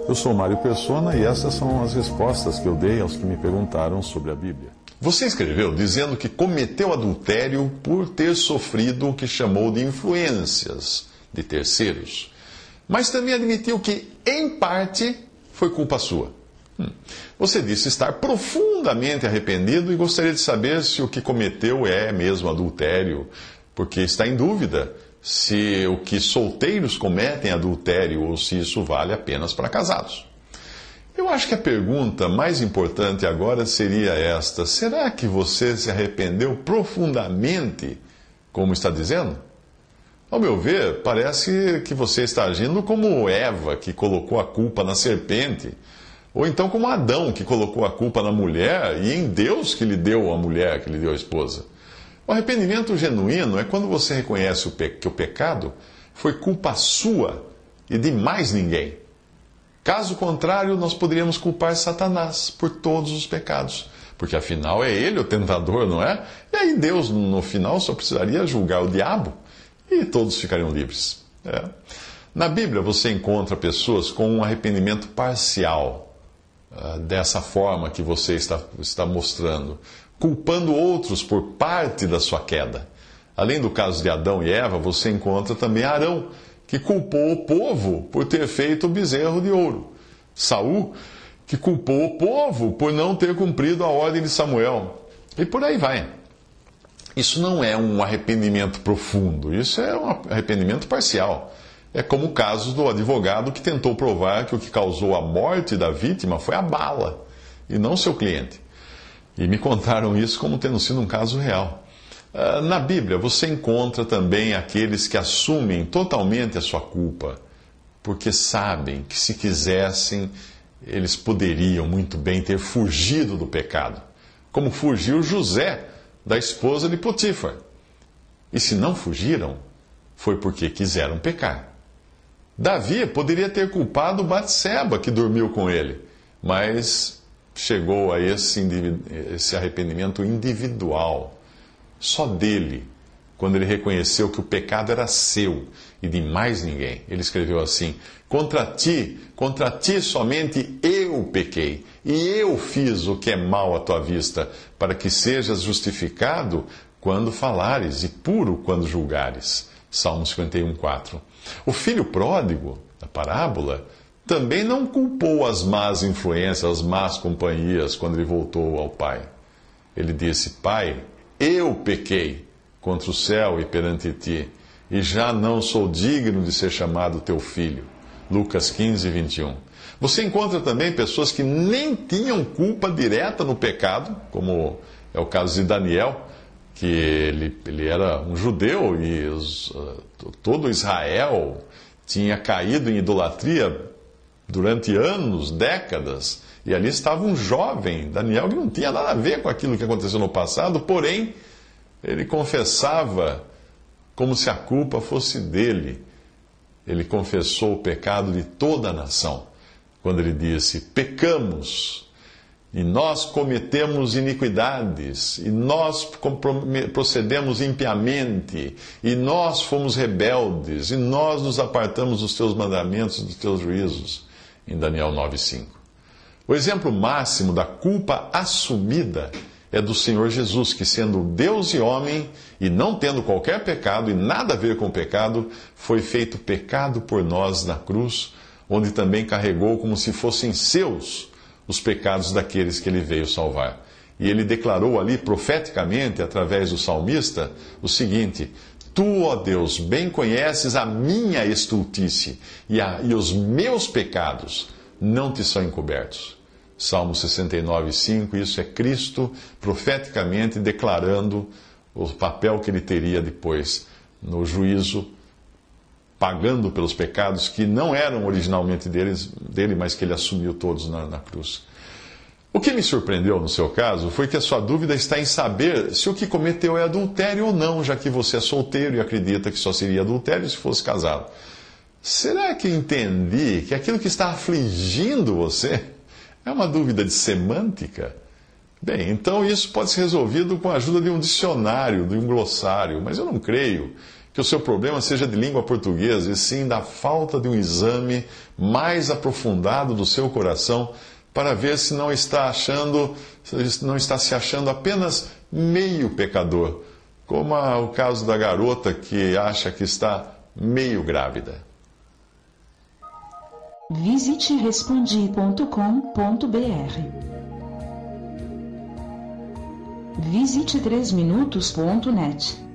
Eu sou Mário Persona e essas são as respostas que eu dei aos que me perguntaram sobre a Bíblia. Você escreveu dizendo que cometeu adultério por ter sofrido o que chamou de influências de terceiros, mas também admitiu que, em parte, foi culpa sua. Você disse estar profundamente arrependido e gostaria de saber se o que cometeu é mesmo adultério, porque está em dúvida se o que solteiros cometem é adultério ou se isso vale apenas para casados. Eu acho que a pergunta mais importante agora seria esta: será que você se arrependeu profundamente, como está dizendo? Ao meu ver, parece que você está agindo como Eva, que colocou a culpa na serpente, ou então como Adão, que colocou a culpa na mulher e em Deus que lhe deu a mulher, que lhe deu a esposa. O arrependimento genuíno é quando você reconhece que o pecado foi culpa sua e de mais ninguém. Caso contrário, nós poderíamos culpar Satanás por todos os pecados, porque afinal é ele o tentador, não é? E aí Deus, no final, só precisaria julgar o diabo e todos ficariam livres. Na Bíblia você encontra pessoas com um arrependimento parcial, dessa forma que você está mostrando, culpando outros por parte da sua queda. Além do caso de Adão e Eva, você encontra também Arão, que culpou o povo por ter feito o bezerro de ouro. Saul, que culpou o povo por não ter cumprido a ordem de Samuel. E por aí vai. Isso não é um arrependimento profundo, isso é um arrependimento parcial. É como o caso do advogado que tentou provar que o que causou a morte da vítima foi a bala, e não seu cliente. E me contaram isso como tendo sido um caso real. Na Bíblia, você encontra também aqueles que assumem totalmente a sua culpa, porque sabem que, se quisessem, eles poderiam muito bem ter fugido do pecado, como fugiu José da esposa de Potifar. E se não fugiram, foi porque quiseram pecar. Davi poderia ter culpado Batseba, que dormiu com ele, mas chegou a esse arrependimento individual, só dele, quando ele reconheceu que o pecado era seu e de mais ninguém. Ele escreveu assim: contra ti somente eu pequei, e eu fiz o que é mal à tua vista, para que sejas justificado quando falares e puro quando julgares. Salmo 51:4. O filho pródigo, da parábola, também não culpou as más influências, as más companhias, quando ele voltou ao pai. Ele disse: Pai, eu pequei contra o céu e perante ti, e já não sou digno de ser chamado teu filho. Lucas 15:21. Você encontra também pessoas que nem tinham culpa direta no pecado, como é o caso de Daniel, que ele era um judeu e todo Israel tinha caído em idolatria durante anos, décadas, e ali estava um jovem, Daniel, que não tinha nada a ver com aquilo que aconteceu no passado, porém, ele confessava como se a culpa fosse dele. Ele confessou o pecado de toda a nação, quando ele disse: pecamos, e nós cometemos iniquidades, e nós procedemos impiamente, e nós fomos rebeldes, e nós nos apartamos dos teus mandamentos, dos teus juízos, em Daniel 9:5. O exemplo máximo da culpa assumida é do Senhor Jesus, que, sendo Deus e homem, e não tendo qualquer pecado e nada a ver com o pecado, foi feito pecado por nós na cruz, onde também carregou como se fossem seus os pecados daqueles que ele veio salvar. E ele declarou ali profeticamente, através do salmista, o seguinte: Tu, ó Deus, bem conheces a minha estultice, e os meus pecados não te são encobertos. Salmo 69:5, isso é Cristo profeticamente declarando o papel que ele teria depois no juízo, pagando pelos pecados que não eram originalmente dele, mas que ele assumiu todos na cruz. O que me surpreendeu no seu caso foi que a sua dúvida está em saber se o que cometeu é adultério ou não, já que você é solteiro e acredita que só seria adultério se fosse casado. Será que entendi que aquilo que está afligindo você é uma dúvida de semântica? Bem, então isso pode ser resolvido com a ajuda de um dicionário, de um glossário, mas eu não creio que o seu problema seja de língua portuguesa, e sim da falta de um exame mais aprofundado do seu coração para ver se não está se achando apenas meio pecador, como o caso da garota que acha que está meio grávida. Visite respondi.com.br. Visite 3minutos.net.